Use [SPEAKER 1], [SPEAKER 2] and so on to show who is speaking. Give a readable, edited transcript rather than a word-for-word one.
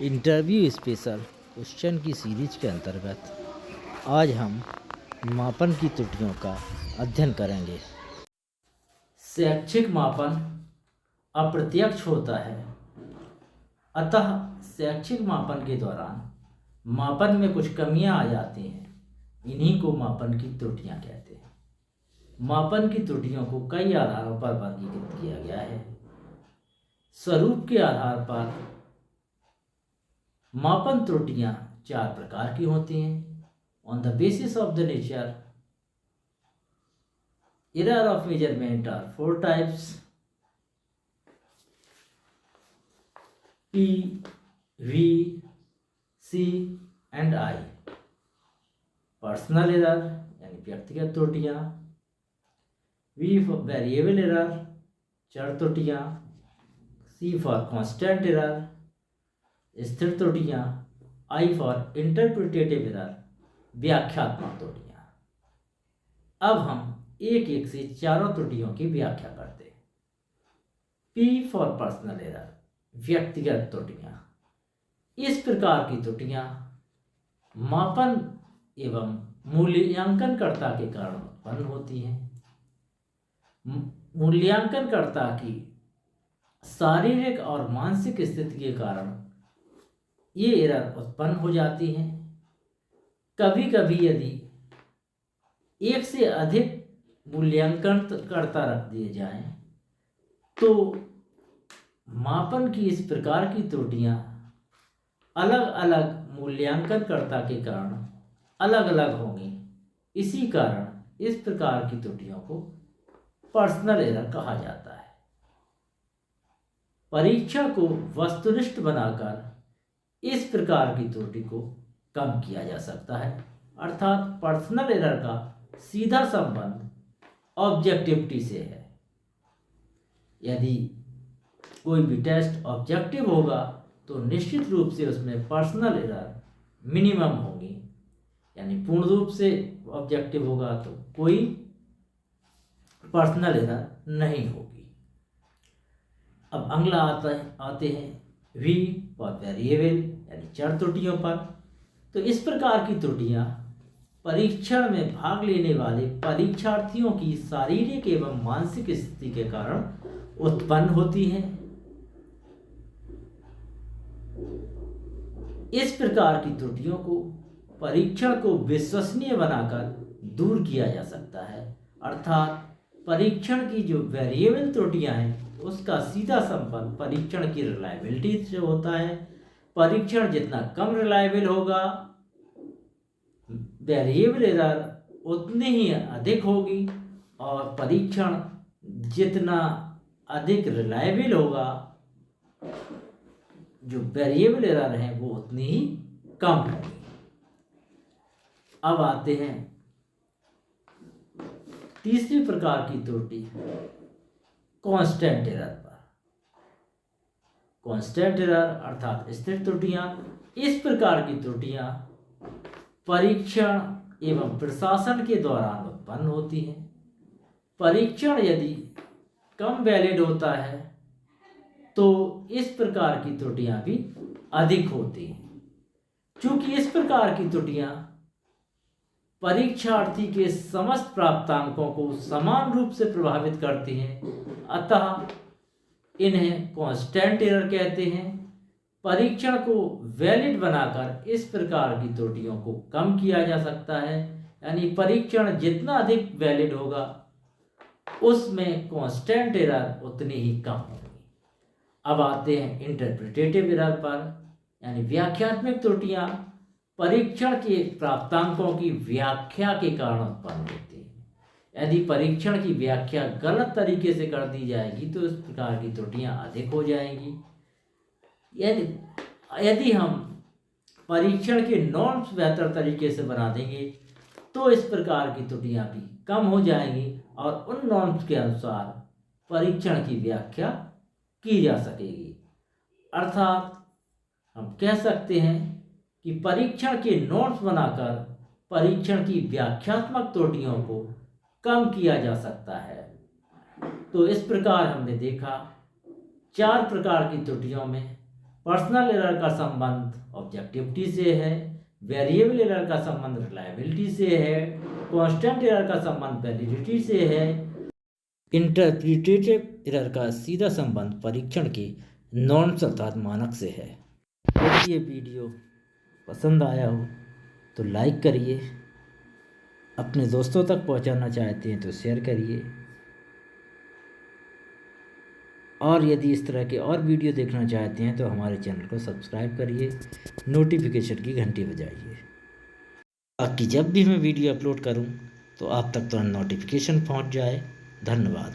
[SPEAKER 1] Interview special question की series के अंतर्गत आज हम मापन की त्रुटियों का अध्ययन करेंगे। शैक्षिक मापन अप्रत्यक्ष होता है, अतः शैक्षिक मापन के दौरान मापन में कुछ कमियां आ जाती हैं। इन्हीं को मापन की त्रुटियां कहते हैं। मापन की त्रुटियों को कई आधारों पर वर्गीकृत किया गया है। स्वरूप के आधार पर मापन त्रुटियां 4 प्रकार की होती हैं। On the basis of the nature, error of measurement are 4 types: P, V, C and I। Personal error यानी व्यक्तिगत त्रुटियां, V फॉर वेरिएबल एरर चर त्रुटियां, C फॉर कांस्टेंट एरर स्थिर त्रुटियां, I फॉर इंटरप्रिटेटिव एरर व्याख्यात्मक त्रुटियां। अब हम एक एक से चारों त्रुटियों की व्याख्या करते हैं। P फॉर पर्सनल एरर व्यक्तिगत त्रुटियां। इस प्रकार की त्रुटियां मापन एवं मूल्यांकनकर्ता के कारण उत्पन्न होती हैं। मूल्यांकनकर्ता की शारीरिक और मानसिक स्थिति के कारण ये एरर उत्पन्न हो जाती हैं। कभी कभी यदि एक से अधिक मूल्यांकनकर्ता रख दिए जाएं तो मापन की इस प्रकार की त्रुटियां अलग अलग मूल्यांकनकर्ता के कारण अलग अलग होंगी। इसी कारण इस प्रकार की त्रुटियों को पर्सनल एरर कहा जाता है। परीक्षण को वस्तुनिष्ठ बनाकर इस प्रकार की त्रुटि को कम किया जा सकता है, अर्थात पर्सनल एरर का सीधा संबंध ऑब्जेक्टिविटी से है। यदि कोई भी टेस्ट ऑब्जेक्टिव होगा तो निश्चित रूप से उसमें पर्सनल एरर मिनिमम होगी, यानी पूर्ण रूप से ऑब्जेक्टिव होगा तो कोई पर्सनल एरर नहीं होगी। अब अगला आते हैं V फॉर वेरिएबल यानी चर त्रुटियों पर। तो इस प्रकार की त्रुटियां परीक्षण में भाग लेने वाले परीक्षार्थियों की शारीरिक एवं मानसिक स्थिति के कारण उत्पन्न होती हैं। इस प्रकार की त्रुटियों को परीक्षण को विश्वसनीय बनाकर दूर किया जा सकता है, अर्थात परीक्षण की जो वेरिएबल त्रुटियां हैं उसका सीधा संबंध परीक्षण की रिलायबिलिटी से होता है। परीक्षण जितना कम रिलायबल होगा, वेरिएबल एरर उतनी ही अधिक होगी, और परीक्षण जितना अधिक रिलायबल होगा, जो वेरिएबल एरर हैं वो उतनी ही कम होगी। अब आते हैं तीसरी प्रकार की त्रुटि कांस्टेंट एरर पर। कांस्टेंट एरर अर्थात स्थिर त्रुटियां। इस प्रकार की त्रुटियां परीक्षण एवं प्रशासन के दौरान उत्पन्न होती हैं। परीक्षण यदि कम वैलिड होता है तो इस प्रकार की त्रुटियां भी अधिक होती हैं। चूंकि इस प्रकार की त्रुटियां परीक्षार्थी के समस्त प्राप्तांकों को समान रूप से प्रभावित करती हैं, अतः इन्हें कांस्टेंट एरर कहते हैं। परीक्षण को वैलिड बनाकर इस प्रकार की त्रुटियों को कम किया जा सकता है, यानी परीक्षण जितना अधिक वैलिड होगा उसमें कांस्टेंट एरर उतनी ही कम होगी। अब आते हैं इंटरप्रिटेटिव एरर पर, यानी व्याख्यात्मक त्रुटियां परीक्षण के प्राप्तांकों की व्याख्या के कारण उत्पन्न होती है। यदि परीक्षण की व्याख्या गलत तरीके से कर दी जाएगी तो इस प्रकार की त्रुटियां अधिक हो जाएंगी। यदि हम परीक्षण के नॉर्म्स बेहतर तरीके से बना देंगे तो इस प्रकार की त्रुटियां भी कम हो जाएंगी और उन नॉर्म्स के अनुसार परीक्षण की व्याख्या की जा सकेगी। अर्थात हम कह सकते हैं कि परीक्षण के नोट्स बनाकर परीक्षण की व्याख्यात्मक त्रुटियों को कम किया जा सकता है। तो इस प्रकार हमने देखा 4 प्रकार की त्रुटियों में पर्सनल एरर का संबंध ऑब्जेक्टिविटी से है, वेरिएबल एरर का संबंध रिलायबिलिटी से है, कांस्टेंट एरर का संबंध वैलिडिटी से है, इंटरप्रिटेटिव एरर का सीधा संबंध परीक्षण के नॉर्म्स अर्थात मानक से है। यदि ये वीडियो पसंद आया हो तो लाइक करिए, अपने दोस्तों तक पहुंचाना चाहते हैं तो शेयर करिए, और यदि इस तरह के और वीडियो देखना चाहते हैं तो हमारे चैनल को सब्सक्राइब करिए, नोटिफिकेशन की घंटी बजाइए, ताकि जब भी मैं वीडियो अपलोड करूं तो आप तक तुरंत नोटिफिकेशन पहुंच जाए। धन्यवाद।